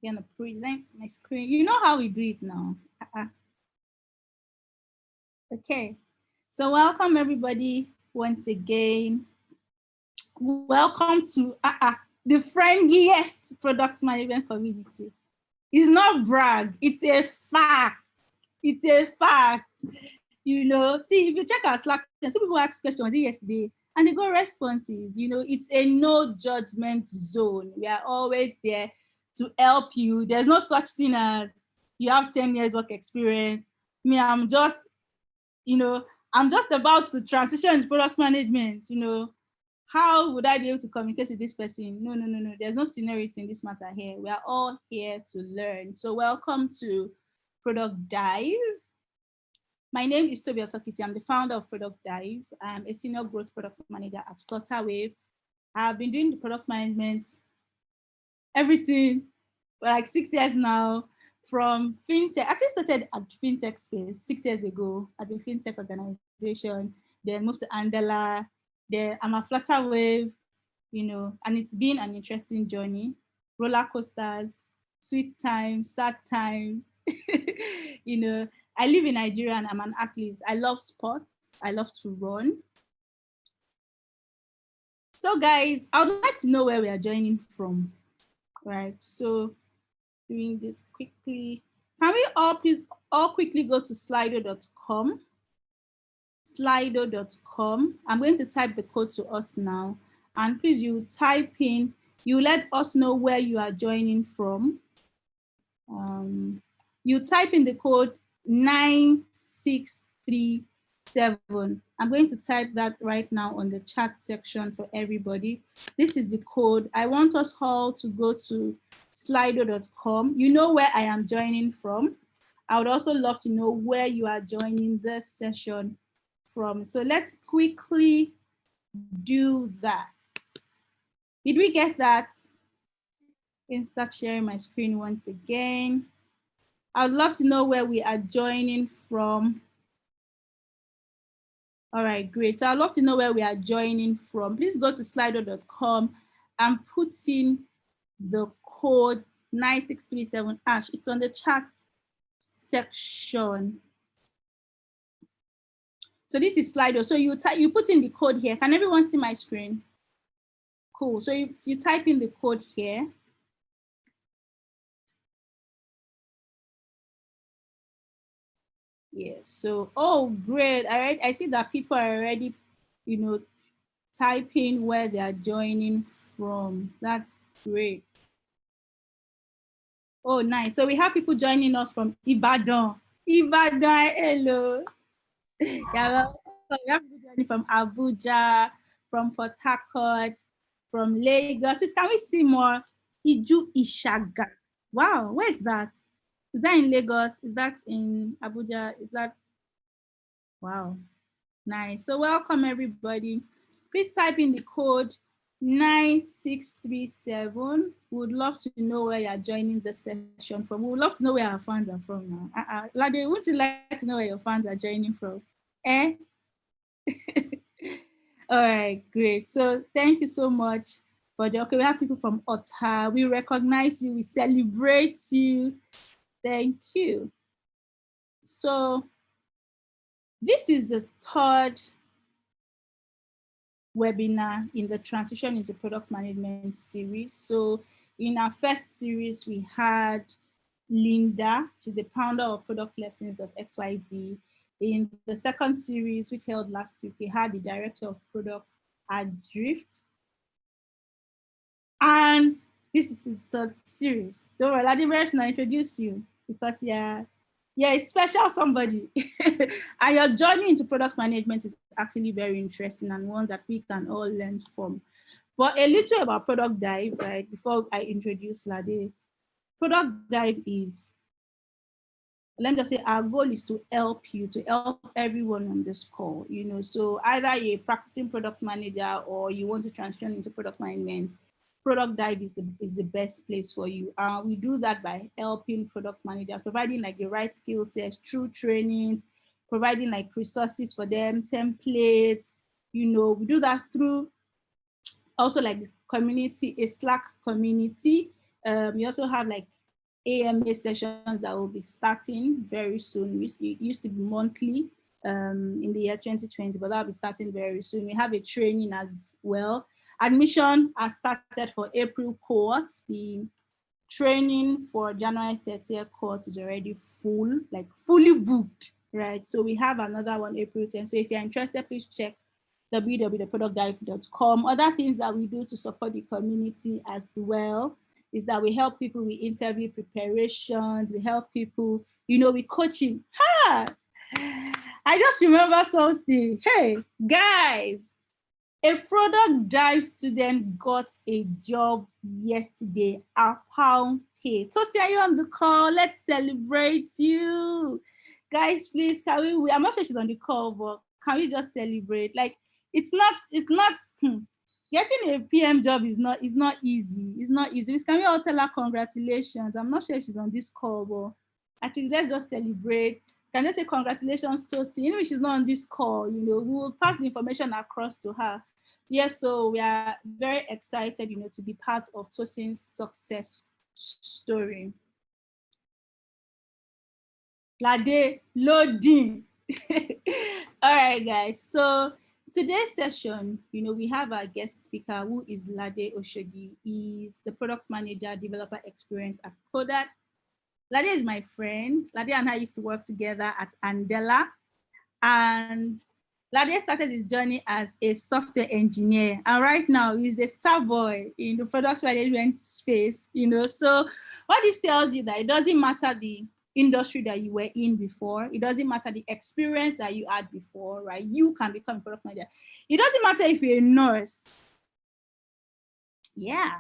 Gonna present my screen. You know how we do it now. Okay, so welcome everybody once again. Welcome to the friendliest product management community. It's not brag, it's a fact. It's a fact. You know, see, if you check our Slack, some people ask questions yesterday and they got responses. You know, it's a no judgment zone. We are always there to help you. There's no such thing as you have 10 years work experience. Me, I'm just about to transition into product management. You know, how would I be able to communicate with this person? No. There's no seniority in this matter here. We are all here to learn. So welcome to Product Dive. My name is Lade Oshodi. I'm the founder of Product Dive. I'm a senior growth product manager at Flutterwave. I've been doing the product management, everything, for like 6 years now, from fintech. I actually started at fintech space 6 years ago as a fintech organization, then moved to Andala, then I'm a Flutterwave, you know, and it's been an interesting journey, roller coasters, sweet times, sad times, you know. I live in Nigeria and I'm an athlete. I love sports. I love to run. So guys, I would like to know where we are joining from, right? So doing this quickly. Can we all please quickly go to slido.com? Slido.com. I'm going to type the code to us now. And please, you type in, you let us know where you are joining from. You type in the code 9637. I'm going to type that right now on the chat section for everybody. This is the code. I want us all to go to slido.com. You know where I am joining from. I would also love to know where you are joining this session from. So let's quickly do that. Did we get that? I can start sharing my screen once again. I'd love to know where we are joining from. All right, great. So I'd love to know where we are joining from. Please go to slido.com and put in the code 9637 #. It's on the chat section. So this is Slido. So you put in the code here. Can everyone see my screen? Cool. So you type in the code here. Yes. So, oh, great. All right. I see that people are already, you know, typing where they are joining from. That's great. Oh, nice. So we have people joining us from Ibadan. Ibadan, hello. Yeah, we have people joining from Abuja, from Port Harcourt, from Lagos. So can we see more? Iju Ishaga. Wow, where's that? Is that in Lagos? Is that in Abuja? Is that? Wow, nice. So welcome everybody. Please type in the code 9637. We would love to know where you're joining the session from. We would love to know where our fans are from now. Lade, would you like to know where your fans are joining from? Eh? All right, great. So thank you so much for the, okay, we have people from Otta. We recognize you, we celebrate you. Thank you. So this is the third webinar in the Transition into Product Management series. So in our first series, we had Linda, she's the founder of Product Lessons of XYZ. In the second series, which held last week, we had the director of products at Drift. And this is the third series. Don't worry, Lade will introduce you because you're a special somebody. And your journey into product management is actually very interesting and one that we can all learn from. But a little about Product Dive, right? Before I introduce Lade, Product Dive is, let me just say, our goal is to help you, to help everyone on this call, you know. So either you're a practicing product manager or you want to transition into product management, Product Dive is the best place for you. We do that by helping product managers, providing like the right skill sets through trainings, providing like resources for them, templates, you know. We do that through also like the community, a Slack community. We also have like AMA sessions that will be starting very soon. It used to be monthly in the year 2020, but that'll be starting very soon. We have a training as well. Admission has started for April cohort. The training for January 30th course is already full, like fully booked, right? So we have another one April 10th. So if you're interested, please check www.productdive.com. Other things that we do to support the community as well is that we help people with interview preparations, we help people, with coaching. I just remember something. Hey, guys, a product dive student got a job yesterday at pound pay. Tosi, are you on the call? Let's celebrate you. Guys, please, can we I'm not sure she's on the call, but can we just celebrate? Like, it's not getting a PM job is not easy. It's not easy. Can we all tell her congratulations? I'm not sure if she's on this call, but I think let's just celebrate. Can I say congratulations, Tosi? Even if she's not on this call, we will pass the information across to her. Yes, so we are very excited, to be part of Tosi's success story. Lade loading. All right, guys. So today's session, we have our guest speaker who is Lade Oshodi. He's the product manager, developer experience at Codat. Lade is my friend. Lade and I used to work together at Andela. And Lade started his journey as a software engineer. And right now he's a star boy in the product management space, So what this tells you that it doesn't matter the industry that you were in before. It doesn't matter the experience that you had before, right? You can become a product manager. It doesn't matter if you're a nurse. Yeah.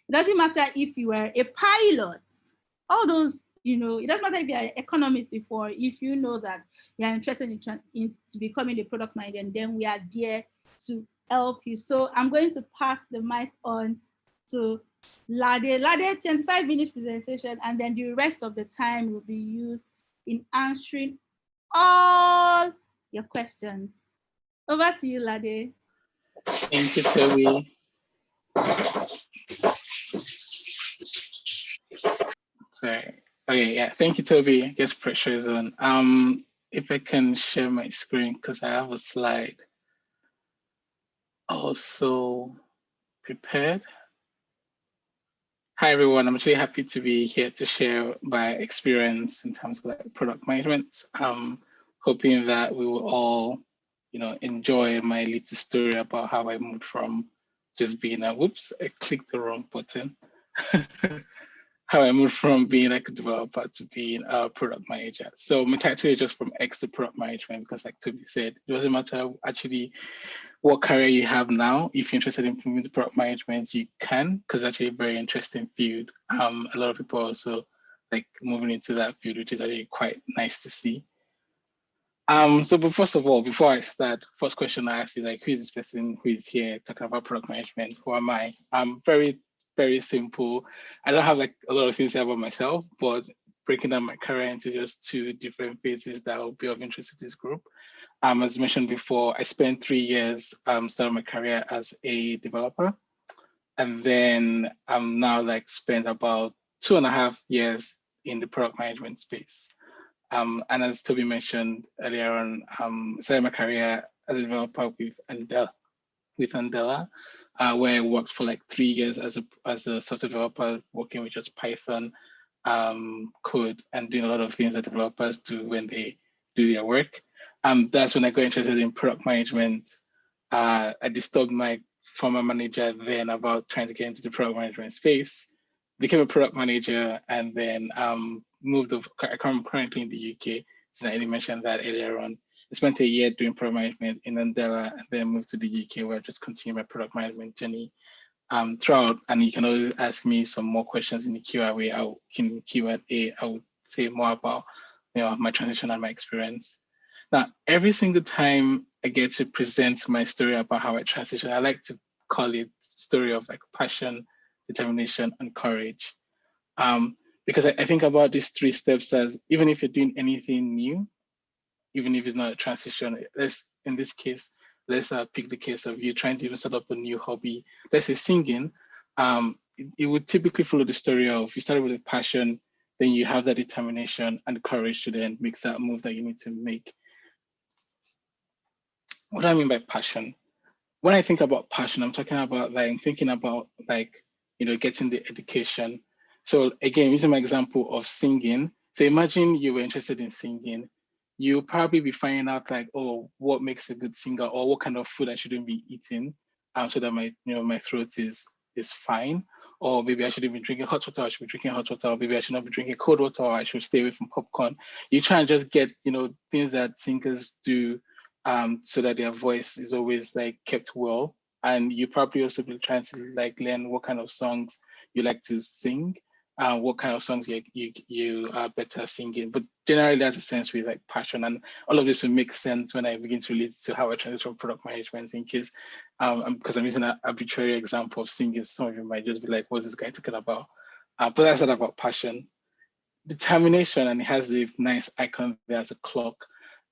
It doesn't matter if you were a pilot. All those, it doesn't matter if you're an economist before. If you know that you're interested in becoming a product manager, and then we are there to help you. So I'm going to pass the mic on to Lade. Lade, 25-minute presentation, and then the rest of the time will be used in answering all your questions. Over to you, Lade. Thank you, Toby. Sorry. Okay, yeah. Thank you, Toby. I guess pressure is on. If I can share my screen because I have a slide also prepared. Hi, everyone. I'm actually happy to be here to share my experience in terms of product management. Hoping that we will all, enjoy my little story about how I moved from just being whoops, I clicked the wrong button. How I moved from being a developer to being a product manager. So my title is just from X to product management because like Toby said, it doesn't matter actually what career you have now. If you're interested in moving to product management, you can, because it's actually a very interesting field. A lot of people also like moving into that field, which is actually quite nice to see. But first of all, before I start, first question I ask is like, who is this person who is here talking about product management? Who am I? I'm very, very simple. I don't have like a lot of things to say about myself, but breaking down my career into just two different phases that will be of interest to this group. As mentioned before, I spent 3 years starting my career as a developer. And then I'm now like spent about 2.5 years in the product management space. And as Toby mentioned earlier on, started my career as a developer with Andela, where I worked for like 3 years as a software developer, working with just Python code and doing a lot of things that developers do when they do their work. That's when I got interested in product management. I disturbed my former manager then about trying to get into the product management space, became a product manager, and then moved over. I'm currently in the UK, since I mentioned that earlier on. I spent a year doing product management in Andela, and then moved to the UK, where I just continued my product management journey throughout. And you can always ask me some more questions in the Q&A. I would say more about my transition and my experience. Now, every single time I get to present my story about how I transitioned, I like to call it story of like passion, determination, and courage. Because I think about these 3 steps as even if you're doing anything new, even if it's not a transition, in this case, let's pick the case of you trying to even set up a new hobby. Let's say singing. It would typically follow the story of you started with a passion, then you have that determination and courage to then make that move that you need to make. What do I mean by passion? When I think about passion, I'm talking about like thinking about like, getting the education. So again, using my example of singing. So imagine you were interested in singing. You'll probably be finding out like, oh, what makes a good singer, or what kind of food I shouldn't be eating, so that my throat is fine. Or maybe I shouldn't be drinking hot water, I should be drinking hot water, or maybe I should not be drinking cold water, or I should stay away from popcorn. You try and just get, things that singers do, so that their voice is always like kept well. And you probably also be trying to like learn what kind of songs you like to sing, what kind of songs you are better singing. But generally, that's a sense with like passion, and all of this will make sense when I begin to relate to how I transition from product management. In case, because I'm using an arbitrary example of singing, some of you might just be like, "What's this guy talking about?" But that's not about passion. Determination, and it has the nice icon there as a clock.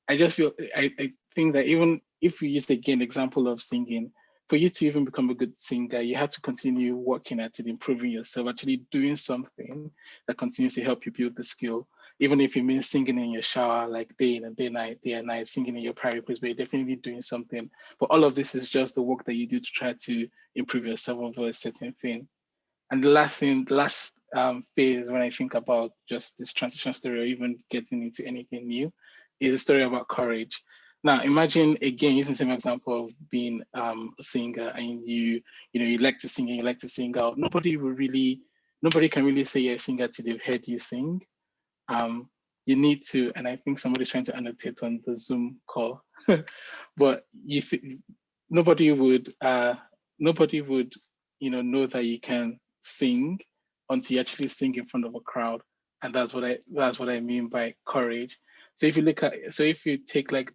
I just feel I think that even if we use again example of singing, for you to even become a good singer, you have to continue working at it, improving yourself, actually doing something that continues to help you build the skill. Even if you mean singing in your shower, like day in and day and night, singing in your private place, but you're definitely doing something. But all of this is just the work that you do to try to improve yourself over a certain thing. And the last thing, the last phase when I think about just this transition story or even getting into anything new is a story about courage. Now, imagine again using the same example of being a singer, and you like to sing and you like to sing out. Nobody can really say you're a singer till they've heard you sing. Um, you need to, and I think somebody's trying to annotate on the Zoom call, but nobody would nobody would know that you can sing until you actually sing in front of a crowd. And that's what I mean by courage. So if you take like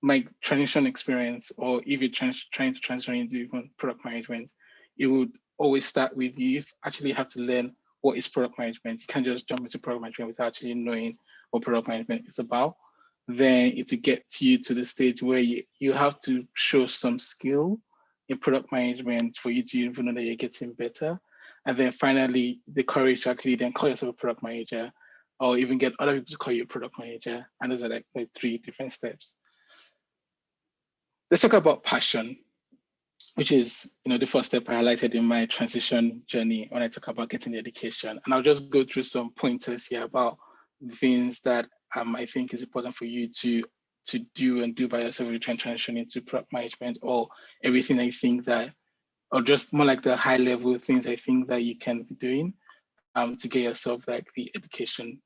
my transition experience, or if you're trying to transition into even product management, it would always start with you actually have to learn what is product management. You can't just jump into product management without actually knowing what product management is about. Then it to get you to the stage where you have to show some skill in product management for you to even know that you're getting better. And then finally, the courage to actually then call yourself a product manager, or even get other people to call you a product manager. And those are like the three different steps. Let's talk about passion, which is the first step I highlighted in my transition journey when I talk about getting the education. And I'll just go through some pointers here about things that I think is important for you to do by yourself if you try and transition into product management, or everything I think that, or just more like the high level things I think that you can be doing to get yourself like the education.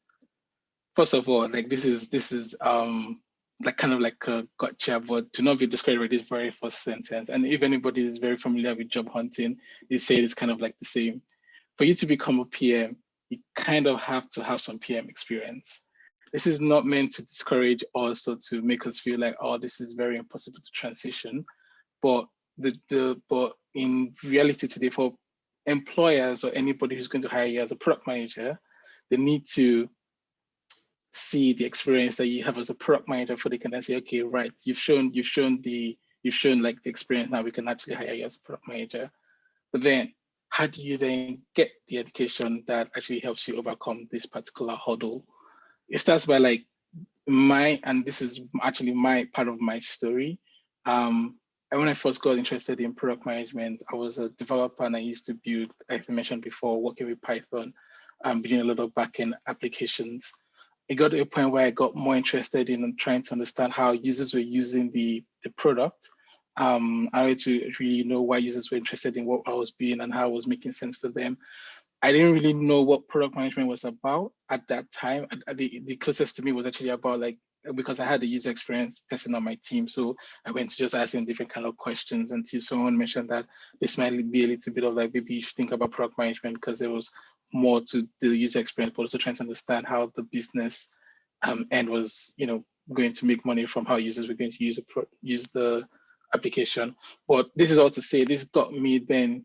First of all, like this is like kind of like a gotcha, but do not be discouraged with this very first sentence. And if anybody is very familiar with job hunting, they say it's kind of like the same. For you to become a PM, you kind of have to have some PM experience. This is not meant to discourage us or to make us feel like, oh, this is very impossible to transition. But but in reality today, for employers or anybody who's going to hire you as a product manager, they need to see the experience that you have as a product manager, for they can then say, okay, right, you've shown like the experience, now we can actually hire you as a product manager. But then how do you then get the education that actually helps you overcome this particular hurdle? It starts by like and this is actually my part of my story. And when I first got interested in product management, I was a developer and I used to build, as I mentioned before, working with Python, building a lot of backend applications. It got to a point where I got more interested in trying to understand how users were using the product. I wanted to really know why users were interested in what I was doing and how it was making sense for them. I didn't really know what product management was about at that time. The closest to me was actually about like, because I had the user experience person on my team. So I went to just asking different kind of questions until someone mentioned that this might be a little bit of like, maybe you should think about product management because there was more to the user experience, but also trying to understand how the business end was, going to make money from how users were going to use the application. But this is all to say, this got me then,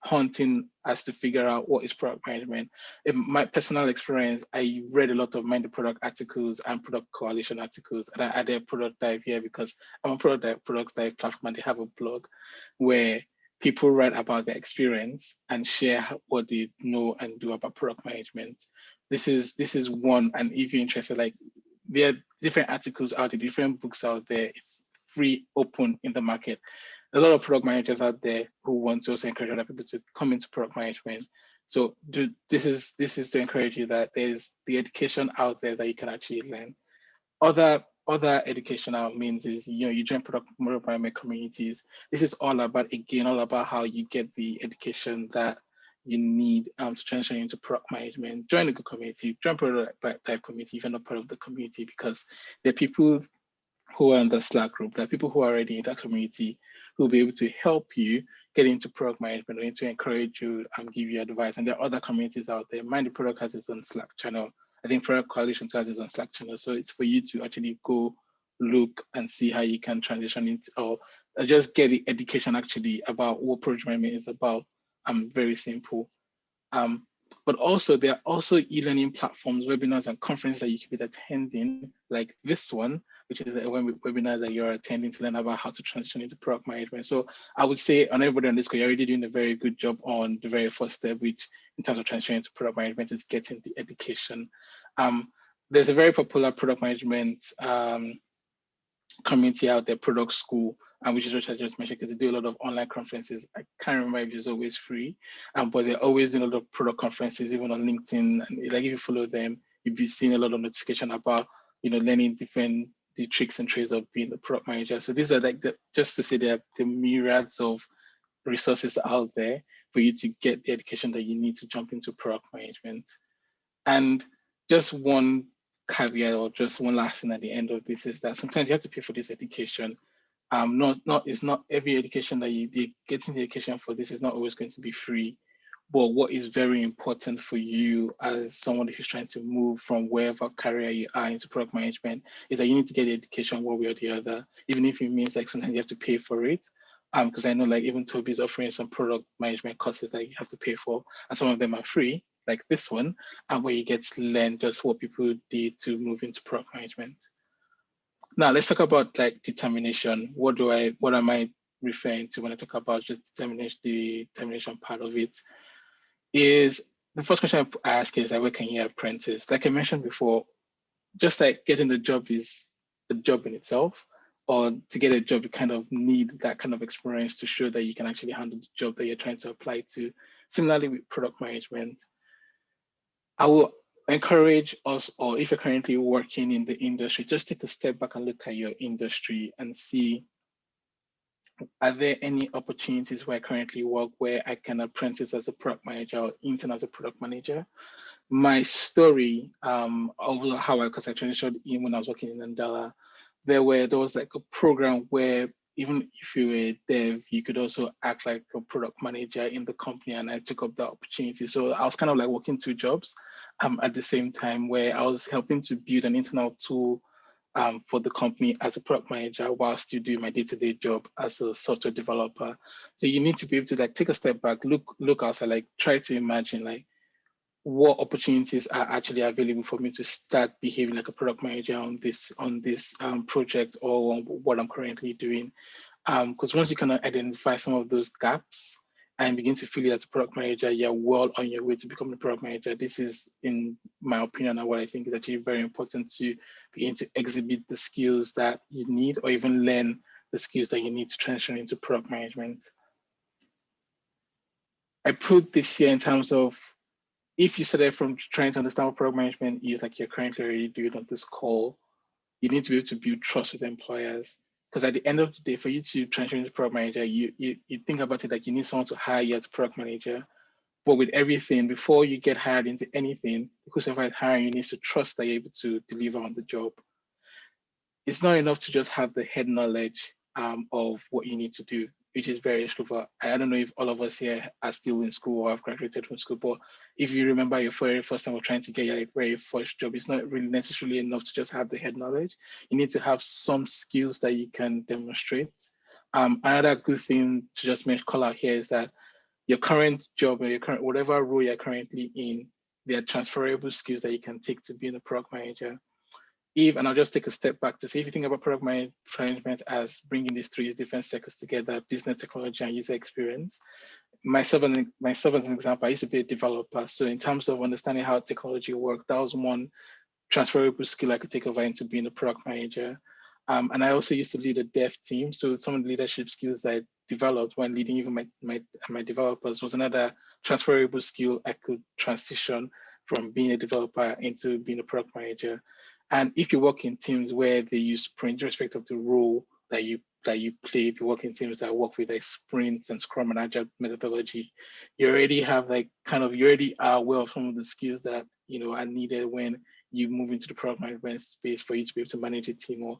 hunting as to figure out what is product management. In my personal experience, I read a lot of Mind the Product articles and product coalition articles, and I added product dive here because I'm a product dive platform and they have a blog where people write about their experience and share what they know and do about product management. This is one, and if you're interested, like there are different articles out there, different books out there. It's free, open in the market. A lot of product managers out there who want to also encourage other people to come into product management. So this is to encourage you that there's the education out there that you can actually learn. Other educational means is, you join product management communities. This is all about how you get the education that you need to transition into product management. Join a good community, join product type community if you're not part of the community, because there are people who are in the Slack group, there are people who are already in that community who will be able to help you get into product management, or to encourage you and give you advice. And there are other communities out there. Mind the Product has its own Slack channel. I think Product Coalition has its own Slack channel. So it's for you to actually go look and see how you can transition into, or just get the education actually about what project management is about. Very simple. But also there are also e-learning platforms, webinars and conferences that you could be attending, like this one, which is a webinar that you're attending to learn about how to transition into product management. So I would say on everybody on this call, you're already doing a very good job on the very first step, which in terms of transitioning into product management is getting the education. There's a very popular product management community out there, Product School, which is what I just mentioned, because they do a lot of online conferences. I can't remember if it's always free, but they're always doing a lot of product conferences, even on LinkedIn. And like if you follow them, you'll be seeing a lot of notification about, learning the tricks and trades of being the product manager. So these are like just to say there are the myriads of resources out there for you to get the education that you need to jump into product management. And just one caveat, or just one last thing at the end of this, is that sometimes you have to pay for this education. It's not every education that you getting the education for this is not always going to be free. But what is very important for you as someone who's trying to move from wherever career you are into product management is that you need to get the education one way or the other, even if it means like sometimes you have to pay for it. Because I know like even Toby's offering some product management courses that you have to pay for, and some of them are free, like this one, and where you get to learn just what people did to move into product management. Now let's talk about like determination. What am I referring to when I talk about just the determination part of it? Is the first question I ask is like, where can you apprentice? Like I mentioned before, just like getting the job is a job in itself, or to get a job, you kind of need that kind of experience to show that you can actually handle the job that you're trying to apply to. Similarly with product management, I will encourage us, or if you're currently working in the industry, just take a step back and look at your industry and see, are there any opportunities where I currently work where I can apprentice as a product manager or intern as a product manager? My story of how because I transitioned in when I was working in Andala, there was like a program where even if you were a dev, you could also act like a product manager in the company, and I took up that opportunity. So I was kind of like working two jobs at the same time, where I was helping to build an internal tool for the company as a product manager while still doing my day-to-day job as a software developer. So you need to be able to like take a step back, look outside, like try to imagine like what opportunities are actually available for me to start behaving like a product manager on this project or on what I'm currently doing. Because once you can identify some of those gaps and begin to feel it as a product manager, you're well on your way to becoming a product manager. This is, in my opinion, and what I think is actually very important, to begin to exhibit the skills that you need, or even learn the skills that you need to transition into product management. I put this here in terms of, if you started from trying to understand what product management is, like you're currently already doing on this call, you need to be able to build trust with employers. Because at the end of the day, for you to transition into product manager, you think about it like you need someone to hire you as a product manager. But with everything, before you get hired into anything, whoever is hiring you needs to trust that you're able to deliver on the job. It's not enough to just have the head knowledge of what you need to do, which is very true. I don't know if all of us here are still in school or have graduated from school, but if you remember your very first time of trying to get your very first job, it's not really necessarily enough to just have the head knowledge. You need to have some skills that you can demonstrate. Another good thing to just call out here is that your current job, or your current, whatever role you're currently in, there are transferable skills that you can take to being a product manager. and I'll just take a step back to say, if you think about product management as bringing these three different sectors together: business, technology, and user experience. Myself as an example, I used to be a developer. So in terms of understanding how technology worked, that was one transferable skill I could take over into being a product manager. And I also used to lead a dev team. So some of the leadership skills I developed when leading even my developers was another transferable skill I could transition from being a developer into being a product manager. And if you work in teams where they use sprint, irrespective of the role that you play, if you work in teams that work with like sprints and Scrum and Agile methodology, you already have you already are aware of some of the skills that are needed when you move into the product management space for you to be able to manage a team or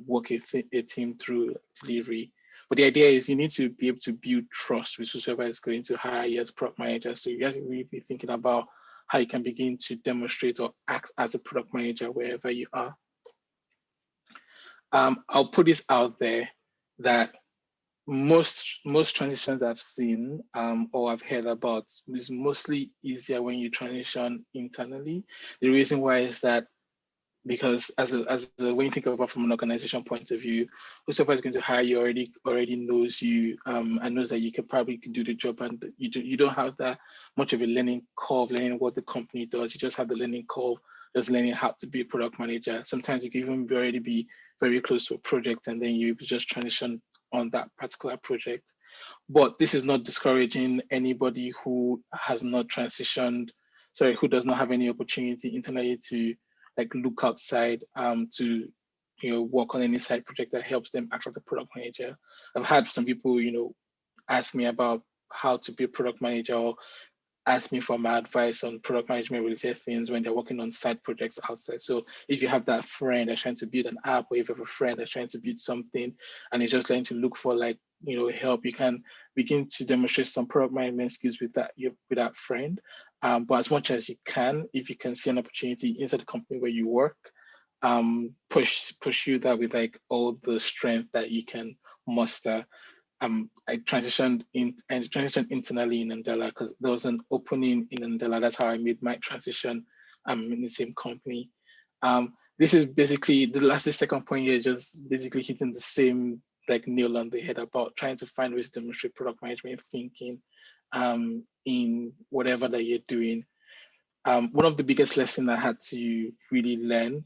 work a team through delivery. But the idea is you need to be able to build trust with whoever is going to hire you as product manager. So you guys to really be thinking about how you can begin to demonstrate or act as a product manager wherever you are. I'll put this out there that most transitions I've seen or I've heard about is mostly easier when you transition internally. The reason why is that because when you think about from an organization point of view, whoever is going to hire you already knows you and knows that you can probably do the job, and you don't have that much of a learning curve, learning what the company does. You just have the learning curve, just learning how to be a product manager. Sometimes you can even already be very close to a project, and then you just transition on that particular project. But this is not discouraging anybody who has not transitioned, who does not have any opportunity internally to look outside to work on any side project that helps them act as a product manager. I've had some people ask me about how to be a product manager, or ask me for my advice on product management related things when they're working on side projects outside. So if you have that friend that's trying to build an app, or if you have a friend that's trying to build something and is just trying to look for help, you can begin to demonstrate some product management skills with that friend. But as much as you can, if you can see an opportunity inside the company where you work, pursue that with all the strength that you can muster. I transitioned internally in Andela because there was an opening in Andela. That's how I made my transition in the same company. This is basically the second point here, just basically hitting the same nail on the head about trying to find ways to demonstrate product management thinking in whatever that you're doing. One of the biggest lessons I had to really learn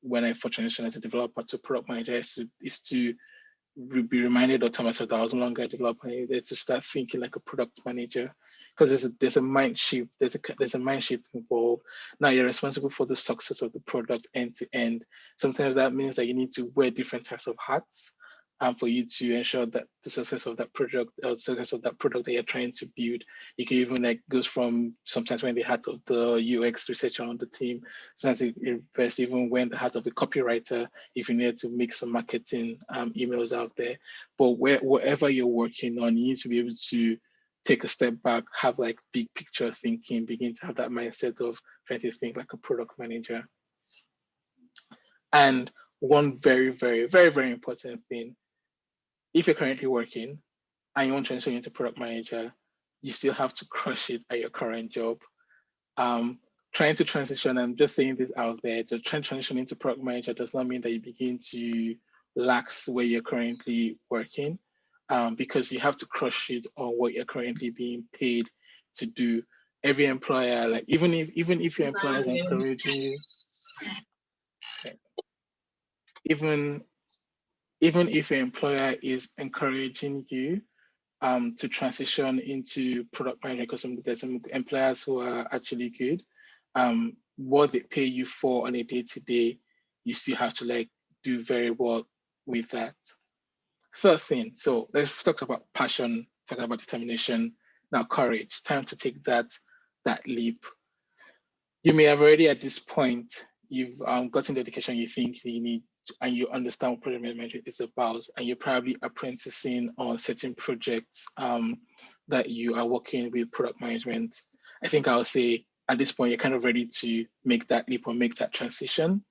when I first transitioned as a developer to product manager is to be reminded or tell myself that I was no longer a developer, I needed to start thinking like a product manager, because there's a mind shift, there's a mind shift involved. Now you're responsible for the success of the product end to end. Sometimes that means that you need to wear different types of hats for you to ensure that the success of that project or success of that product that you're trying to build. You can even goes from sometimes when the hat of the UX researcher on the team, sometimes it reverse even when the hat of the copywriter, if you need to make some marketing emails out there. But wherever you're working on, you need to be able to take a step back, have big picture thinking, begin to have that mindset of trying to think like a product manager. And one very, very, very, very important thing, if you're currently working and you want to transition into product manager, you still have to crush it at your current job. Trying to transition, I'm just saying this out there, the transition into product manager does not mean that you begin to lax where you're currently working, because you have to crush it on what you're currently being paid to do. Every employer, even if your employer is encouraging you, even if your employer is encouraging you to transition into product management, because there's some employers who are actually good, what they pay you for on a day-to-day, you still have to do very well with that. Third thing, so let's talk about passion, talking about determination. Now courage, time to take that leap. You may have already at this point, you've gotten the education you think you need, and you understand what project management is about, and you're probably apprenticing on certain projects that you are working with product management. I think I'll say at this point, you're kind of ready to make that leap or make that transition.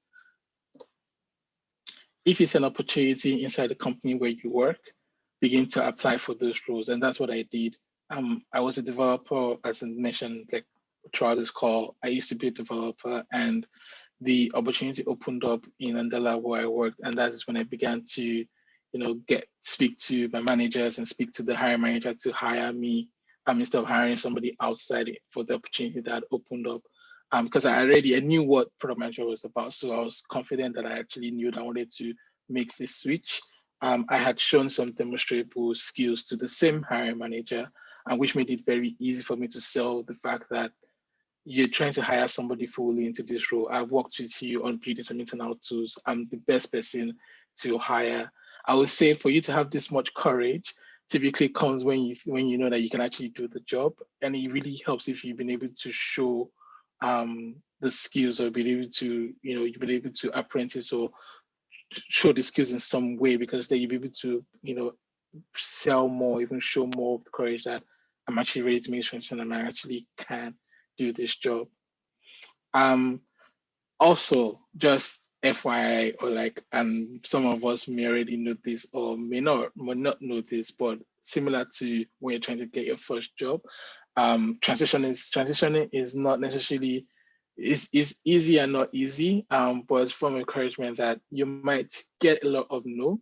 If it's an opportunity inside the company where you work, begin to apply for those roles. And that's what I did. I was a developer, as I mentioned, throughout this call. I used to be a developer, and the opportunity opened up in Andela where I worked, and that's when I began to, speak to my managers and speak to the hiring manager to hire me, instead of hiring somebody outside for the opportunity that opened up. Because I knew what product manager was about, so I was confident that I actually knew that I wanted to make this switch. I had shown some demonstrable skills to the same hiring manager, and which made it very easy for me to sell the fact that you're trying to hire somebody fully into this role. I've worked with you on building some internal tools. I'm the best person to hire. I would say for you to have this much courage typically comes when you know that you can actually do the job, and it really helps if you've been able to show the skills, or been able to you've been able to apprentice or show the skills in some way, because then you'll be able to sell more, even show more of the courage that I'm actually ready to make this transition and I actually can do this job. Also, just FYI, or like, and some of us may already know this or may not know this, but similar to when you're trying to get your first job, transitioning is not necessarily is easy and not easy, but it's from encouragement that you might get a lot of no.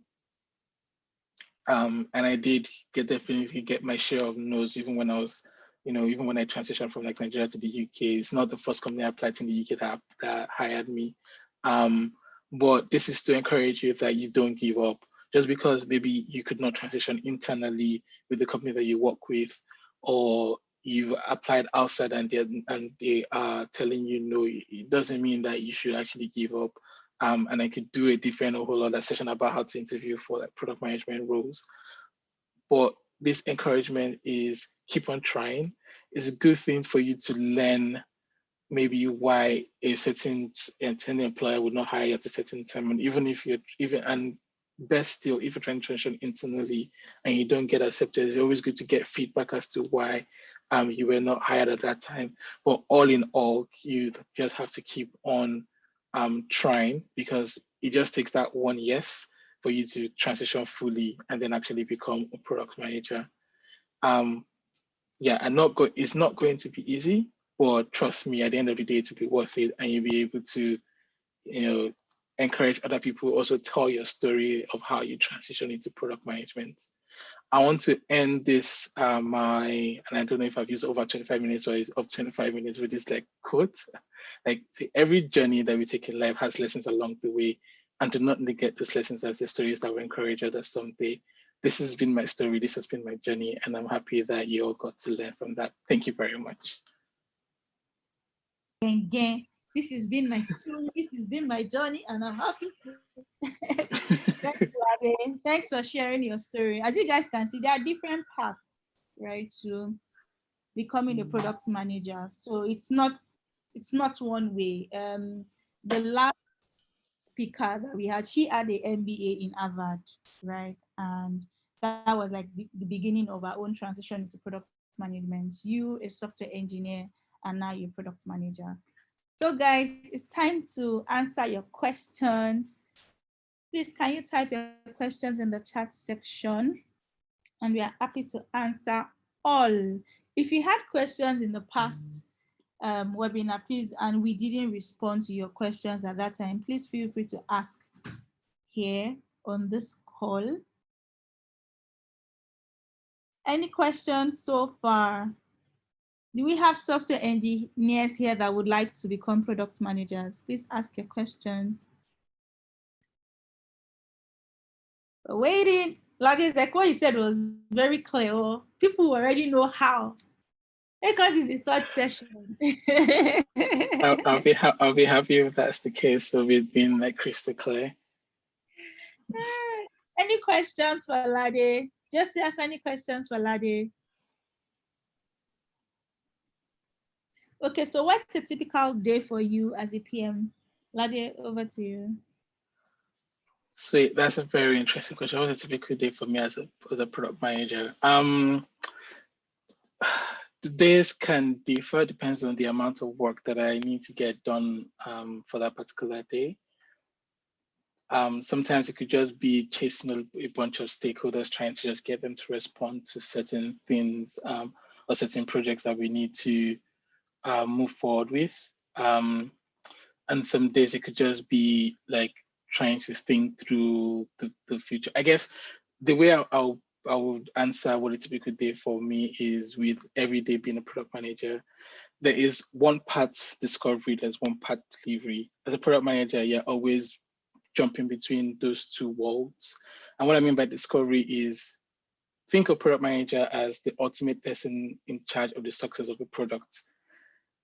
And I did definitely get my share of no's, even when I was, even when I transitioned from like Nigeria to the UK. It's not the first company I applied to in the UK that hired me. But this is to encourage you that you don't give up. Just because maybe you could not transition internally with the company that you work with, or you've applied outside and they are telling you no, it doesn't mean that you should actually give up. And I could do a whole other session about how to interview for like product management roles. But this encouragement is keep on trying. It's a good thing for you to learn maybe why a certain employer would not hire you at a certain time. And and best still, if you're trying to transition internally and you don't get accepted, it's always good to get feedback as to why you were not hired at that time. But all in all, you just have to keep on trying, because it just takes that one yes for you to transition fully and then actually become a product manager. Yeah, it's not going to be easy, but trust me, at the end of the day, to be worth it, and you'll be able to, encourage other people, also tell your story of how you transition into product management. I want to end this, and I don't know if I've used over 25 minutes or is up 25 minutes with this like quote. Like, every journey that we take in life has lessons along the way, and do not neglect those lessons as the stories that will encourage others someday. This has been my story, this has been my journey, and I'm happy that you all got to learn from that. Thank you very much. Again, this has been my story, this has been my journey, and I'm happy. Thanks for sharing your story. As you guys can see, there are different paths, right, to becoming a product manager. So it's not one way. The last speaker that we had, she had a MBA in Harvard, right? And that was like the beginning of our own transition into product management. You, a software engineer, and now you're product manager. So guys, it's time to answer your questions. Please, can you type your questions in the chat section? And we are happy to answer all. If you had questions in the past webinar, please, and we didn't respond to your questions at that time, please feel free to ask here on this call. Any questions so far? Do we have software engineers here that would like to become product managers? Please ask your questions. Waiting. Lade, like what you said was very clear. Oh, people already know how. Because it's the third session. I'll be happy if that's the case. So we've been like crystal clear. Any questions for Lade? Joseph, any questions for Lade? Okay, so what's a typical day for you as a PM? Lade, over to you. Sweet, that's a very interesting question. What's a typical day for me as a product manager? The days can differ, depends on the amount of work that I need to get done for that particular day. Sometimes it could just be chasing a bunch of stakeholders, trying to just get them to respond to certain things or certain projects that we need to move forward with. and some days it could just be like trying to think through the future. I guess the way I would answer what a typical day for me is, with every day being a product manager, there is one part discovery, there's one part delivery. As a product manager, you're always jumping between those two worlds. And what I mean by discovery is, think of product manager as the ultimate person in charge of the success of a product.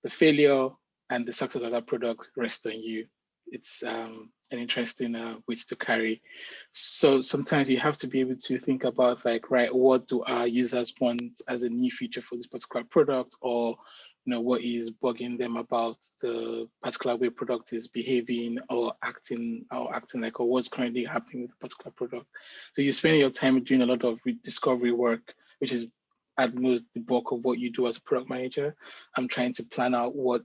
The failure and the success of that product rest on you. It's an interesting weight to carry. So sometimes you have to be able to think about, like, right, what do our users want as a new feature for this particular product, or what is bugging them about the particular way product is behaving or acting like, or what's currently happening with the particular product. So you spend your time doing a lot of discovery work, which is at most the bulk of what you do as a product manager. I'm trying to plan out what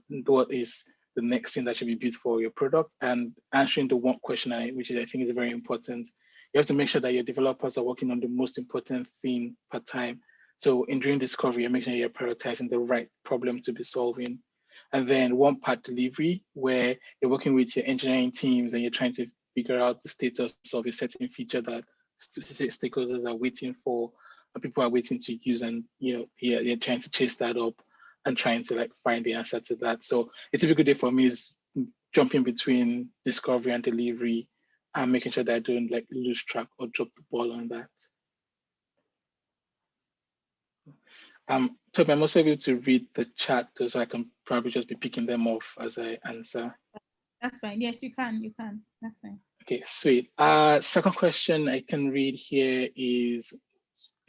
is the next thing that should be built for your product, and answering the one question, which is, I think, is very important. You have to make sure that your developers are working on the most important thing per time. So in during discovery, you're making sure you're prioritizing the right problem to be solving. And then one part delivery, where you're working with your engineering teams and you're trying to figure out the status of a certain feature that stakeholders are waiting for, people are waiting to use, and you're trying to chase that up and trying to like find the answer to that. So a typical day for me is jumping between discovery and delivery, and making sure that I don't like lose track or drop the ball on that. So I'm also able to read the chat, so I can probably just be picking them off as I answer. That's fine. Yes, you can. That's fine. Okay, sweet. Second question I can read here is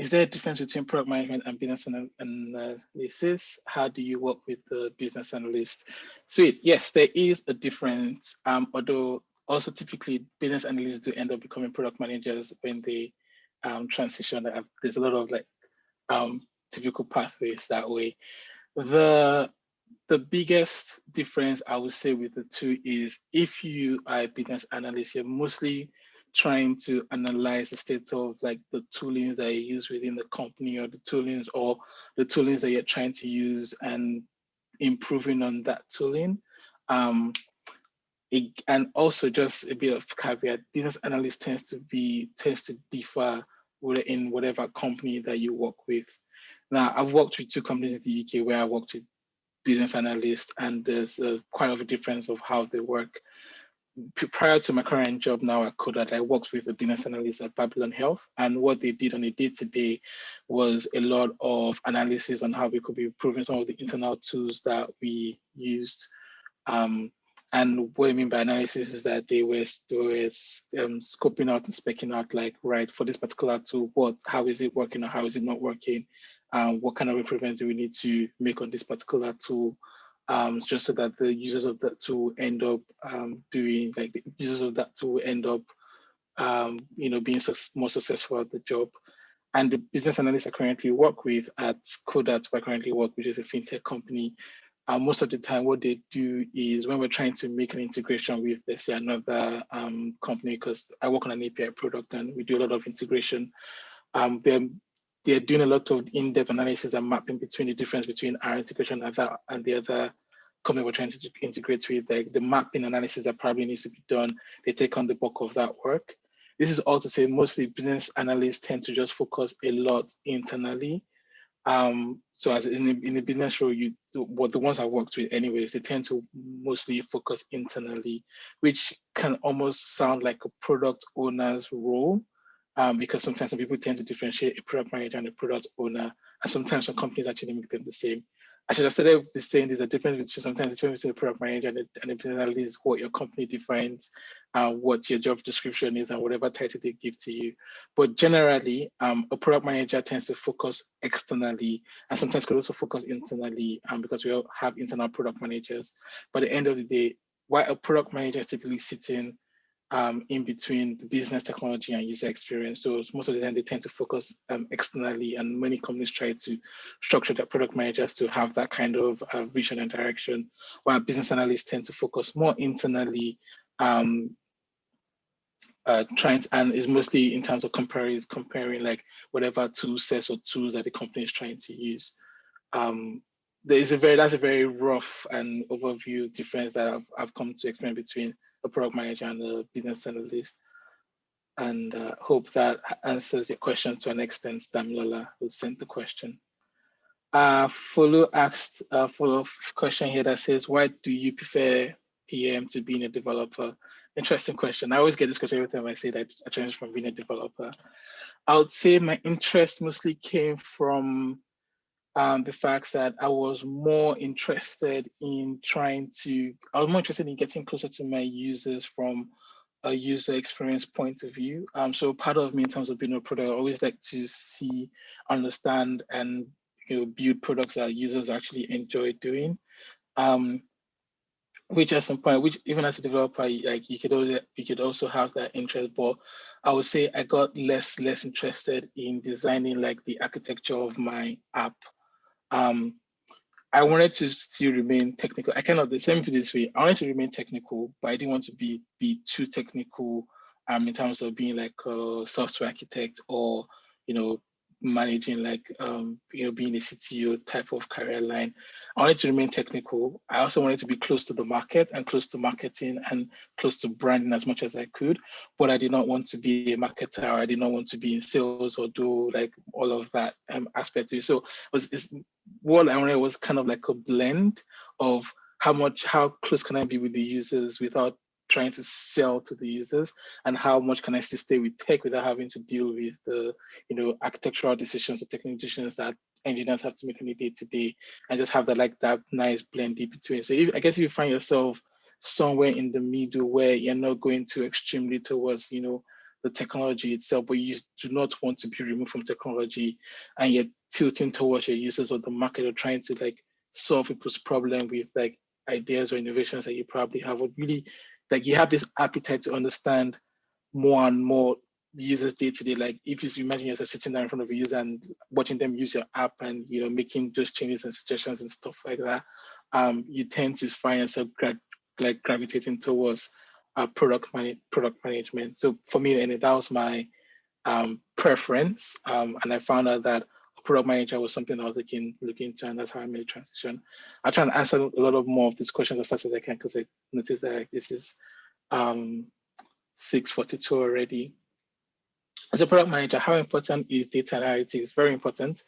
there a difference between product management and business analysis? How do you work with the business analyst? Sweet. Yes, there is a difference. Although also typically business analysts do end up becoming product managers when they transition. There's a lot of like typical pathways that way. The biggest difference I would say with the two is, if you are a business analyst, you're mostly trying to analyze the state of like the toolings that you use within the company, or the toolings that you're trying to use, and improving on that tooling. And also, just a bit of caveat, business analyst tends to differ in whatever company that you work with. Now, I've worked with two companies in the UK where I worked with business analysts, and there's quite a difference of how they work. Prior to my current job now at Codat, I worked with a business analyst at Babylon Health, and what they did on a day-to-day was a lot of analysis on how we could be improving some of the internal tools that we used. And what I mean by analysis is that they were scoping out and speccing out, like, right, for this particular tool, how is it working or how is it not working? What kind of improvements do we need to make on this particular tool? Just so that the users of that tool end up being more successful at the job. And the business analysts I currently work with at Codat, where I currently work, which is a fintech company, most of the time what they do is, when we're trying to make an integration with, let's say, another company, because I work on an API product and we do a lot of integration, they're doing a lot of in-depth analysis and mapping between the difference between our integration and the other company we're trying to integrate with. Like the mapping analysis that probably needs to be done, they take on the bulk of that work. This is all to say, mostly business analysts tend to just focus a lot internally. So as in a business role, the ones I worked with anyways, they tend to mostly focus internally, which can almost sound like a product owner's role, because sometimes some people tend to differentiate a product manager and a product owner, and sometimes some companies actually make them the same. I should have started with saying there's a difference between a product manager and a business analyst, what your company defines, what your job description is, and whatever title they give to you. But generally, a product manager tends to focus externally, and sometimes could also focus internally, because we all have internal product managers. But at the end of the day, while a product manager is typically sitting in between the business, technology, and user experience. So most of the time they tend to focus externally, and many companies try to structure their product managers to have that kind of vision and direction, while business analysts tend to focus more internally, and is mostly in terms of comparing like whatever tool sets or tools that the company is trying to use. that's a very rough and overview difference that I've come to experience between a product manager and a business analyst. And hope that answers your question to an extent, Damilola, who sent the question. Follow asked a follow-up question here that says, why do you prefer PM to being a developer? Interesting question. I always get this question every time I say that I changed from being a developer. I would say my interest mostly came from the fact that I was more interested in getting closer to my users from a user experience point of view. So part of me in terms of being a product, I always like to see, understand, and build products that users actually enjoy doing. Which at some point, which even as a developer, like you could also have that interest, but I would say I got less interested in designing like the architecture of my app. I wanted to still remain technical. I cannot, the same for this way. I wanted to remain technical, but I didn't want to be too technical in terms of being like a software architect or, managing like, being a CTO type of career line. I wanted to remain technical. I also wanted to be close to the market and close to marketing and close to branding as much as I could, but I did not want to be a marketer. I did not want to be in sales or do like all of that aspect to it. So what I wanted was kind of like a blend of how close can I be with the users without trying to sell to the users, and how much can I still stay with tech without having to deal with the architectural decisions or technical decisions that engineers have to make on a day to day, and just have that nice blend in between. So I guess if you find yourself somewhere in the middle where you're not going too extremely towards the technology itself, but you do not want to be removed from technology, and you're tilting towards your users or the market, or trying to like solve people's problem with like ideas or innovations that you probably have, or really like you have this appetite to understand more and more the users day to day. Like if you imagine yourself sitting down in front of a user and watching them use your app and making those changes and suggestions and stuff like that, you tend to find yourself gravitating towards product management. So for me, and that was my preference, and I found out that product manager was something I was looking into, and that's how I made a transition. I'll try and answer a lot of more of these questions as fast as I can, because I noticed that this is 6:42 already. As a product manager, how important is data analytics? Very important.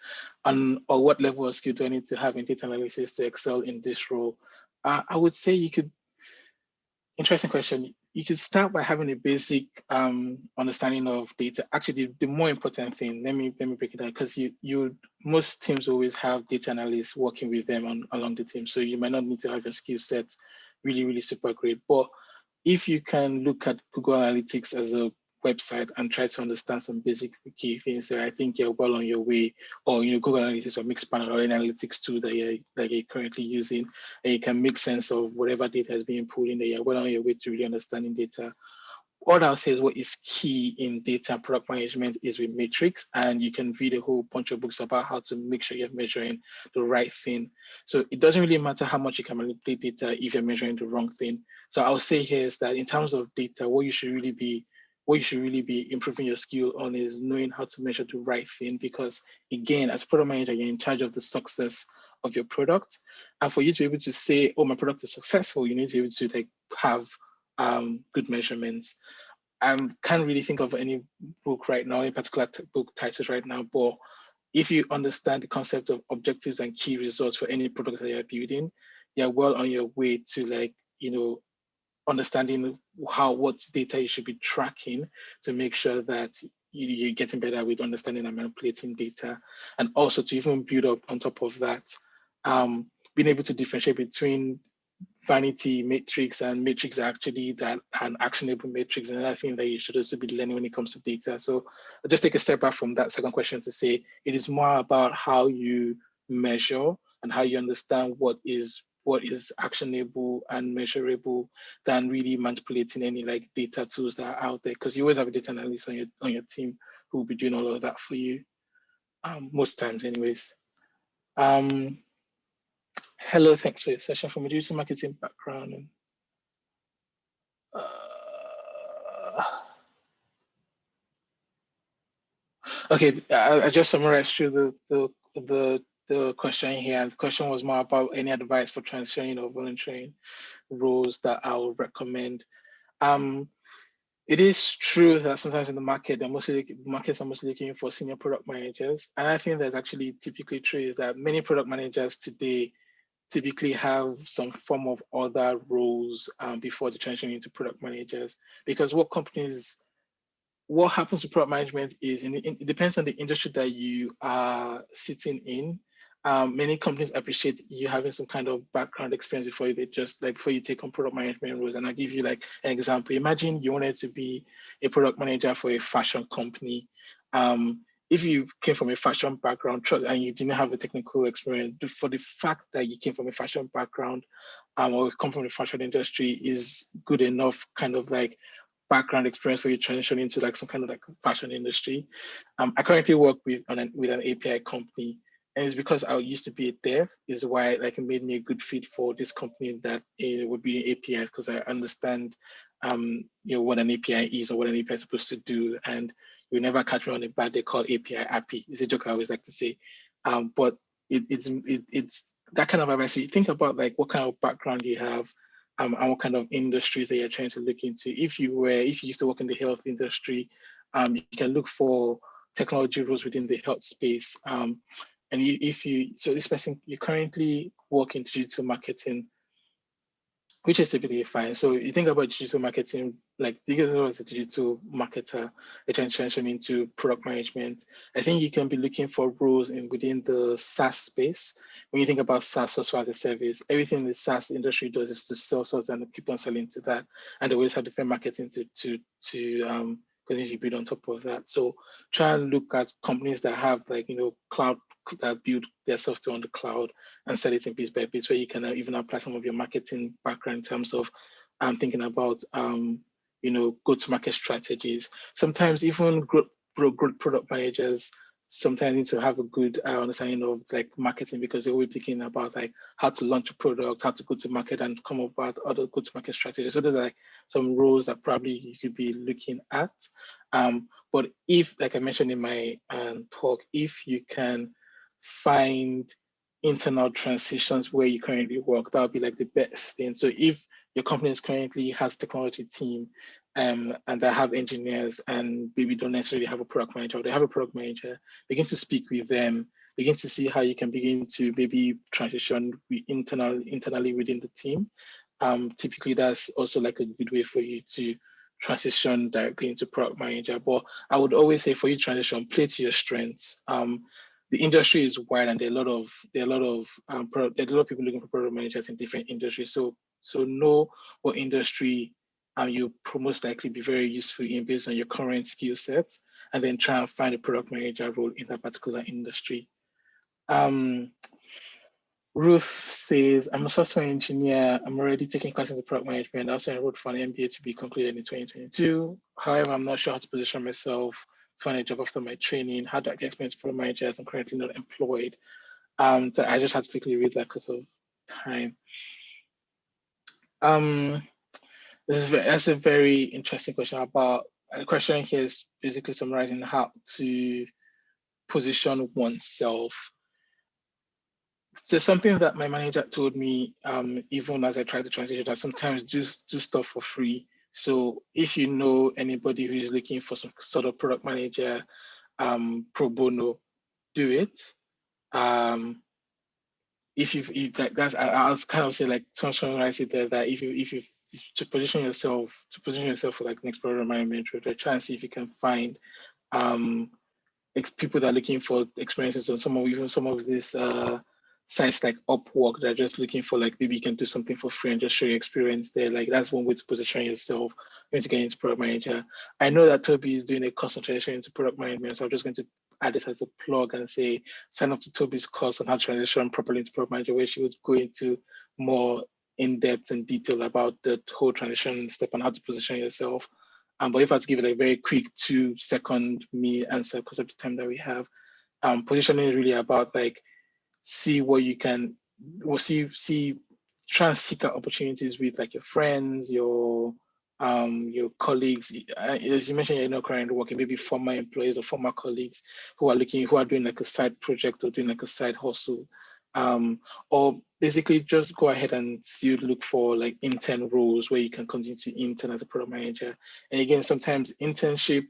Or what level of skill do I need to have in data analysis to excel in this role? I would say interesting question. You could start by having a basic understanding of data. Actually, the more important thing, let me break it down, because most teams always have data analysts working with them along the team. So you might not need to have your skill sets really super great. But if you can look at Google Analytics as a website and try to understand some basic key things there, I think you're well on your way. Or Google Analytics or Mixpanel or any analytics tool that you're currently using, and you can make sense of whatever data is being pulled in there. You're well on your way to really understanding data. What I'll say is what is key in data product management is with metrics, and you can read a whole bunch of books about how to make sure you're measuring the right thing. So it doesn't really matter how much you can manipulate data if you're measuring the wrong thing. So I'll say here is that in terms of data, what you should really be improving your skill on is knowing how to measure the right thing, because again, as product manager, you're in charge of the success of your product. And for you to be able to say, oh, my product is successful, you need to be able to like have good measurements. I can't really think of any book right now, any particular book titles right now, but if you understand the concept of objectives and key results for any product that you're building, you're well on your way to understanding what data you should be tracking to make sure that you're getting better with understanding and manipulating data, and also to even build up on top of that, being able to differentiate between vanity metrics and metrics actually that an actionable metrics, and another thing that you should also be learning when it comes to data. So I'll just take a step back from that second question to say it is more about how you measure and how you understand what is actionable and measurable than really manipulating any like data tools that are out there, because you always have a data analyst on your team who will be doing all of that for you, most times anyways. Hello, thanks for your session. From a digital marketing background. And, okay, I just summarized through the the question here. And the question was more about any advice for transitioning or volunteering roles that I would recommend. It is true that sometimes in the market, markets are mostly looking for senior product managers. And I think that's actually typically true, is that many product managers today typically have some form of other roles before the transition into product managers. Because what happens to product management is it depends on the industry that you are sitting in. Many companies appreciate you having some kind of background experience before before you take on product management roles. And I'll give you like an example. Imagine you wanted to be a product manager for a fashion company. If you came from a fashion background and you didn't have a technical experience, for the fact that you came from a fashion background or come from the fashion industry is good enough kind of like background experience for you transition into like some kind of like fashion industry. I currently work with an API company, and it's because I used to be a dev is why like it made me a good fit for this company that it would be API, because I understand what an API is or what an API is supposed to do. And you never catch me on a bad day called API happy. It's a joke I always like to say. But it's that kind of advice. So you think about like what kind of background you have, and what kind of industries that you're trying to look into. If you used to work in the health industry, you can look for technology roles within the health space. So this person, you currently work in digital marketing, which is typically fine. So you think about digital marketing, like digital as a digital marketer, a transition into product management. I think you can be looking for roles within the SaaS space. When you think about SaaS, software as a service, everything the SaaS industry does is to sell software and keep on selling to that. And they always have different marketing to continue to build on top of that. So try and look at companies that have like, cloud, that build their software on the cloud and sell it in piece by piece, where you can even apply some of your marketing background in terms of thinking about go-to-market strategies. Sometimes even good product managers sometimes need to have a good understanding of like marketing, because they're always thinking about like how to launch a product, how to go to market, and come up with other go-to-market strategies. So those are like some roles that probably you could be looking at. But if, like I mentioned in my talk, if you can find internal transitions where you currently work, that would be like the best thing. So if your company currently has technology team and they have engineers and maybe don't necessarily have a product manager, or they have a product manager, begin to speak with them, begin to see how you can begin to maybe transition internally within the team. Typically, that's also like a good way for you to transition directly into product manager. But I would always say for you to transition, play to your strengths. The industry is wide, and there are a lot of people looking for product managers in different industries. So know what industry you most likely be very useful in based on your current skill sets, and then try and find a product manager role in that particular industry. Ruth says, I'm a software engineer. I'm already taking classes in product management. I also enrolled for an MBA to be concluded in 2022. However, I'm not sure how to position myself to find a job after my training. How do I get experience product manager as I'm currently not employed? So I just had to quickly read that because of time. That's a very interesting question. The question here is basically summarizing how to position oneself. So something that my manager told me, even as I tried to transition, that sometimes do stuff for free. So if you know anybody who is looking for some sort of product manager pro bono, do it. If like that's, I was kind of say like summarize it there, that if you to position yourself for like next product management, try and see if you can find people that are looking for experiences on some of these sites like Upwork that are just looking for like maybe you can do something for free and just show your experience there. Like that's one way to position yourself when to get into product manager. I know that Toby is doing a course on transition into product management, so I'm just going to add this as a plug and say sign up to Toby's course on how to transition properly into product manager, where she would go into more in depth and detail about the whole transition step and how to position yourself. But if I had to give it a very quick 2-second me answer because of the time that we have, positioning is really about like see what you can, or try and seek out opportunities with like your friends, your your colleagues, as you mentioned, you're not currently working, maybe former employees or former colleagues who are doing like a side project or doing like a side hustle. Or basically just go ahead and look for like intern roles where you can continue to intern as a product manager. And again, um, sometimes internship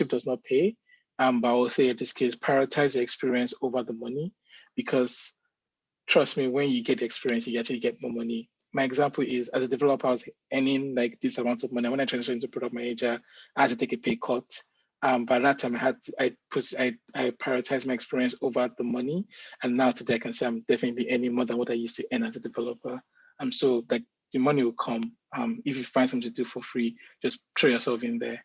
does not pay. But I will say in this case, prioritize your experience over the money, because trust me, when you get the experience, you actually get more money. My example is, as a developer, I was earning like this amount of money. When I transitioned into product manager, I had to take a pay cut. By that time, I prioritized my experience over the money, and now today I can say I'm definitely earning more than what I used to earn as a developer. So like the money will come. If you find something to do for free, just throw yourself in there.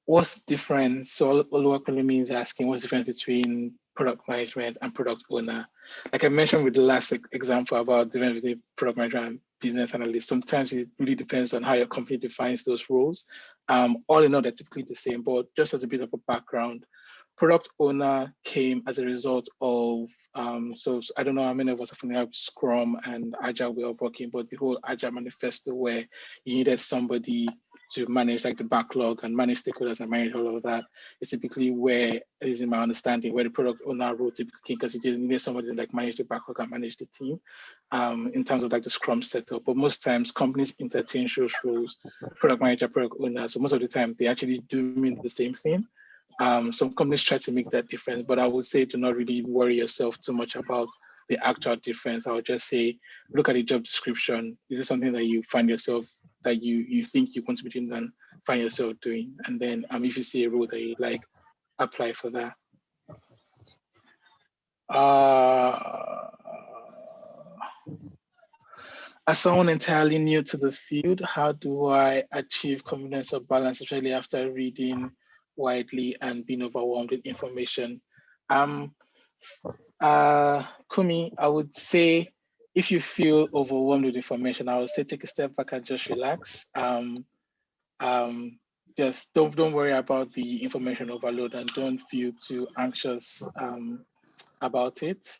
What's different? So Oluwapelumi is asking what's the difference between product management and product owner. Like I mentioned with the last example about the difference between product manager and business analyst, sometimes it really depends on how your company defines those roles. All in all, they're typically the same, but just as a bit of a background, product owner came as a result of, so I don't know how many of us are familiar with Scrum and Agile way of working, but the whole Agile manifesto where you needed somebody to manage like the backlog and manage stakeholders and manage all of that is typically where, at least in my understanding, where the product owner role typically, because you needed somebody to like manage the backlog and manage the team in terms of like the Scrum setup. But most times companies interchange those roles, product manager, product owner. So most of the time they actually do mean the same thing. Some companies try to make that difference, but I would say do not really worry yourself too much about the actual difference. I would just say, look at the job description. Is it something that you find yourself, that you think you want to be doing and find yourself doing? And then if you see a role that you like, apply for that. As someone entirely new to the field, how do I achieve confidence or balance, especially after reading widely and being overwhelmed with information? Um, Kumi, I would say if you feel overwhelmed with information, I would say take a step back and just relax. Just don't worry about the information overload and don't feel too anxious about it.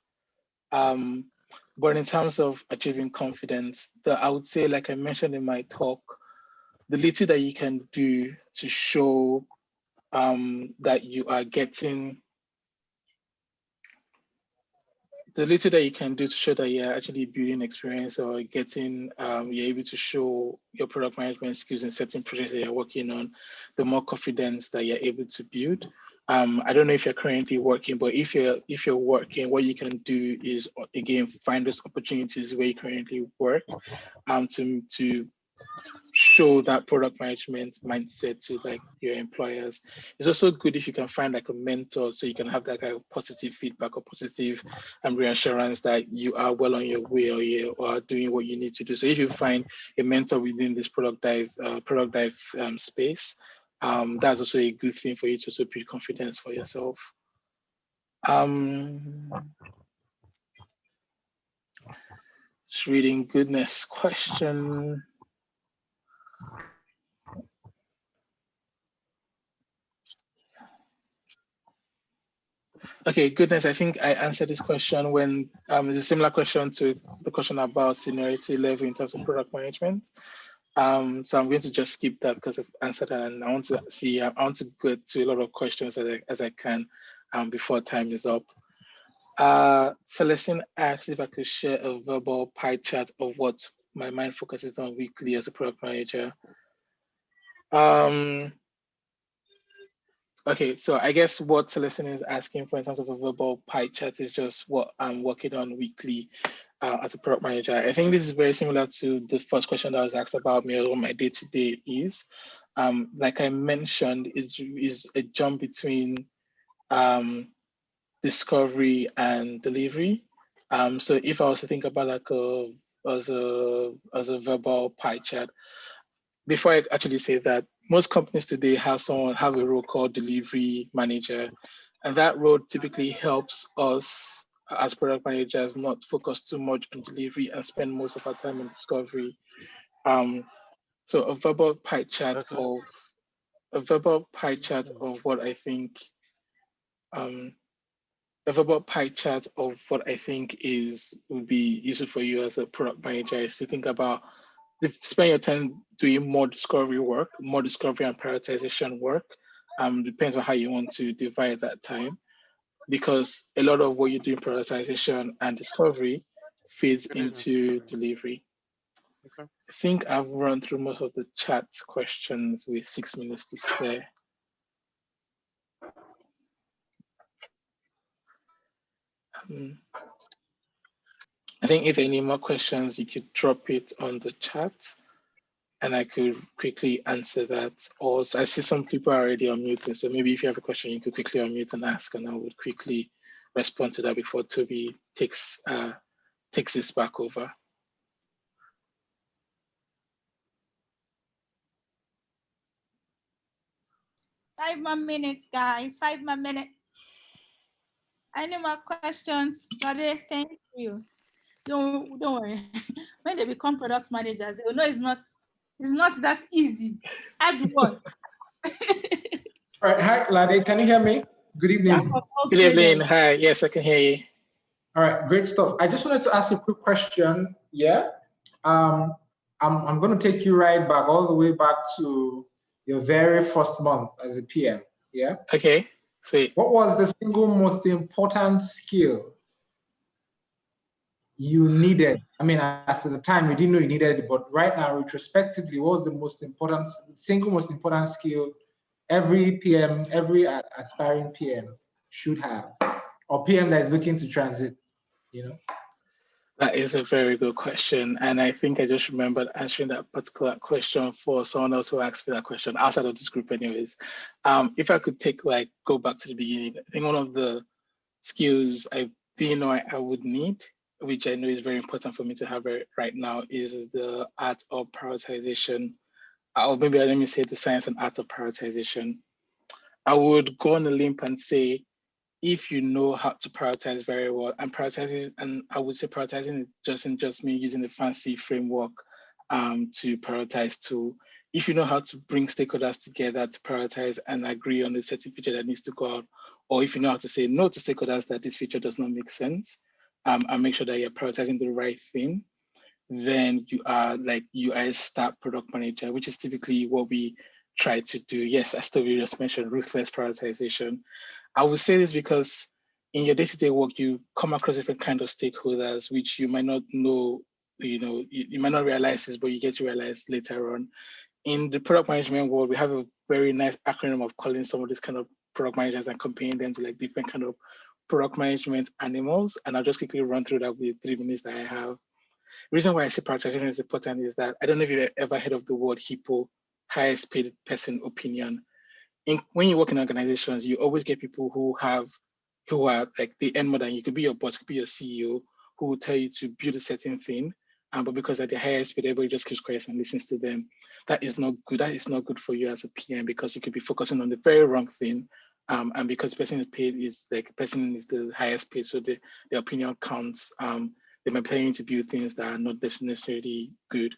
But in terms of achieving confidence, I would say, like I mentioned in my talk, the little that you can do to show that you are getting, the little that you can do to show that you're actually building experience or getting, you're able to show your product management skills in certain projects that you're working on, the more confidence that you're able to build. I don't know if you're currently working, but if you're working, what you can do is again find those opportunities where you currently work, to show that product management mindset to like your employers. It's also good if you can find like a mentor so you can have that kind of positive feedback or positive reassurance that you are well on your way, or you are doing what you need to do. So if you find a mentor within this product dive space, that's also a good thing for you to also build confidence for yourself. Just reading goodness question. Okay, goodness, I think I answered this question when it's a similar question to the question about seniority level in terms of product management. So I'm going to just skip that because I've answered that, and I want to get to a lot of questions as I can before time is up. Celestine asked if I could share a verbal pie chart of what my mind focuses on weekly as a product manager. Okay, so I guess what Celestine is asking for in terms of a verbal pie chart is just what I'm working on weekly as a product manager. I think this is very similar to the first question that was asked about me, or what my day-to-day is. Like I mentioned, is a jump between discovery and delivery. So if I was to think about like as a verbal pie chart, before I actually say that, most companies today have a role called delivery manager, and that role typically helps us as product managers not focus too much on delivery and spend most of our time on discovery. So a verbal pie chart of what I think a verbal pie chart of what I think would be useful for you as a product manager is to think about spend your time doing more discovery work, more discovery and prioritization work. Depends on how you want to divide that time, because a lot of what you do in prioritization and discovery feeds into delivery. Okay. I think I've run through most of the chat questions with 6 minutes to spare. I think if any more questions, you could drop it on the chat and I could quickly answer that. Or I see some people are already unmuted, so maybe if you have a question, you could quickly unmute and ask, and I would quickly respond to that before Toby takes this back over. Five more minutes, guys. 5 more minutes. Any more questions? Lade, thank you. Don't worry. When they become product managers, they will know it's not that easy. Hard work. All right, hi, Lade, can you hear me? Good evening. Good evening. Hi. Yes, I can hear you. All right, great stuff. I just wanted to ask a quick question. Yeah, I'm going to take you right back, all the way back to your very first month as a PM. Yeah. Okay. Sweet. What was the single most important skill you needed? I mean, at the time you didn't know you needed it, but right now, retrospectively, what was the single most important skill every PM, every aspiring PM should have, or PM that is looking to transit, you know? That is a very good question. And I think I just remembered answering that particular question for someone else who asked me that question outside of this group anyways. If I could go back to the beginning, I think one of the skills I didn't know I would need, which I know is very important for me to have right now, is the art of prioritization. Or maybe let me say the science and art of prioritization. I would go on a limb and say, if you know how to prioritize very well, and prioritizing, and I would say prioritizing isn't just me using the fancy framework to prioritize tool. If you know how to bring stakeholders together to prioritize and agree on the certain feature that needs to go out, or if you know how to say no to stakeholders that this feature does not make sense, and make sure that you're prioritizing the right thing, then you are a star product manager, which is typically what we try to do. Yes, as Toby just mentioned, ruthless prioritization. I would say this because in your day-to-day work, you come across different kind of stakeholders, which you might not know, you might not realize this, but you get to realize later on. In the product management world, we have a very nice acronym of calling some of these kind of product managers and comparing them to different kind of product management animals. And I'll just quickly run through that with 3 minutes that I have. The reason why I say prioritization is important is that I don't know if you've ever heard of the word HIPPO, highest paid person opinion. When you work in organizations, you always get people who are they earn more than you. Could be your boss, could be your CEO, who will tell you to build a certain thing, but because at the highest paid, everybody just keeps quiet and listens to them. That is not good. That is not good for you as a PM, because you could be focusing on the very wrong thing, and because the person is paid is the person is the highest paid, so the opinion counts. They might be telling you to build things that are not necessarily good.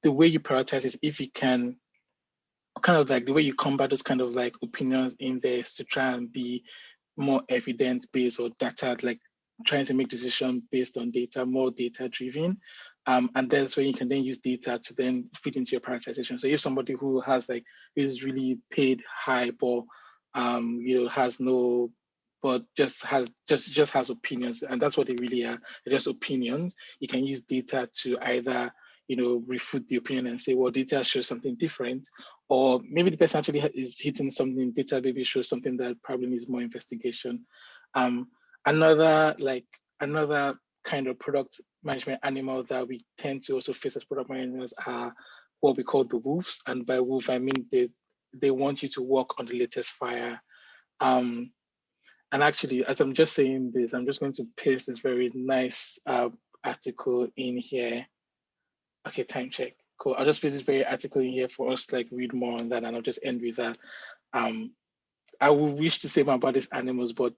The way you prioritize is if you can kind of the way you combat those kind of opinions in there is to try and be more evidence based or data, trying to make decisions based on data, more data driven. And that's where you can then use data to then feed into your prioritization. So if somebody who has is really paid high, but has no, but just has opinions, and that's what they really are. They're just opinions. You can use data to either refute the opinion and say, well, data shows something different, or maybe the person actually is hitting something, data maybe shows something that probably needs more investigation. Another kind of product management animal that we tend to also face as product managers are what we call the wolves. And by wolf, I mean they want you to work on the latest fire. And actually, as I'm just saying this, I'm just going to paste this very nice article in here. Okay, time check. Cool. I'll just paste this very article in here for us to read more on that, and I'll just end with that. I would wish to say more about these animals, but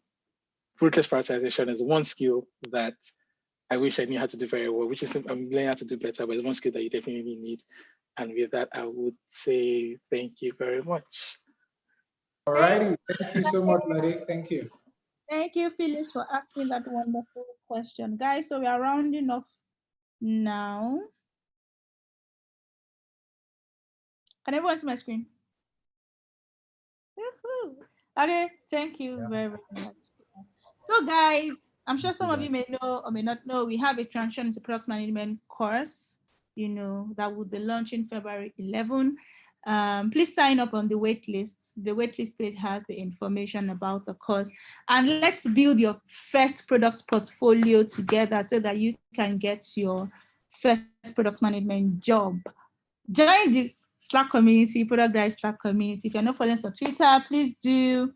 ruthless prioritization is one skill that I wish I knew how to do very well, which is I'm learning how to do better, but it's one skill that you definitely need. And with that, I would say thank you very much. All righty. Thank you so much, Lade. Thank you. Thank you, Phyllis, for asking that wonderful question. Guys, so we are rounding off now. Can everyone see my screen? Woohoo. Okay, thank you very, very much. So guys, I'm sure some of you may know or may not know, we have a transition into product management course, that will be launching February 11. Please sign up on the wait list. The waitlist page has the information about the course. And let's build your first product portfolio together so that you can get your first product management job. Join the Slack community, Product Dive Slack community. If you're not following us on Twitter, please do.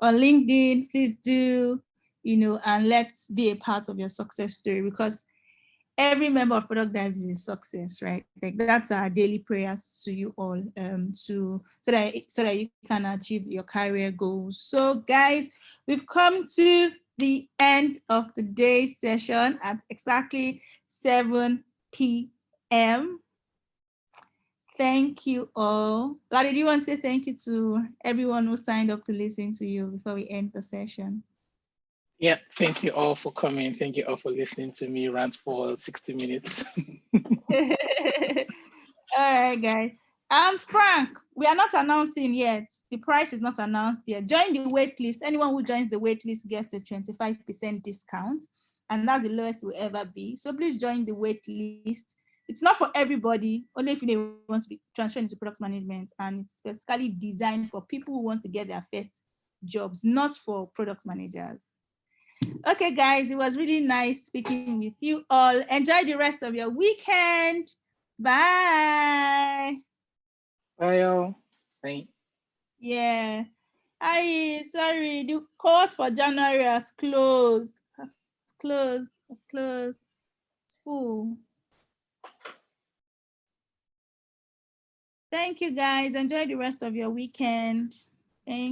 On LinkedIn, please do, and let's be a part of your success story, because every member of Product Dive is a success, right? Like that's our daily prayers to you all, so that you can achieve your career goals. So guys, we've come to the end of today's session at exactly 7 p.m. Thank you all. Lade, do you want to say thank you to everyone who signed up to listen to you before we end the session? Yeah, thank you all for coming. Thank you all for listening to me rant for 60 minutes. All right, guys. Frank, we are not announcing yet. The price is not announced yet. Join the wait list. Anyone who joins the wait list gets a 25% discount, and that's the lowest will ever be. So please join the wait list. It's not for everybody, only if you want to be transferred into product management, and it's specifically designed for people who want to get their first jobs, not for product managers. Okay, guys, it was really nice speaking with you all. Enjoy the rest of your weekend. Bye. Bye, all. Bye. Yeah. Sorry, the course for January has closed. It's closed. It's closed. It's full. Thank you, guys. Enjoy the rest of your weekend. Thank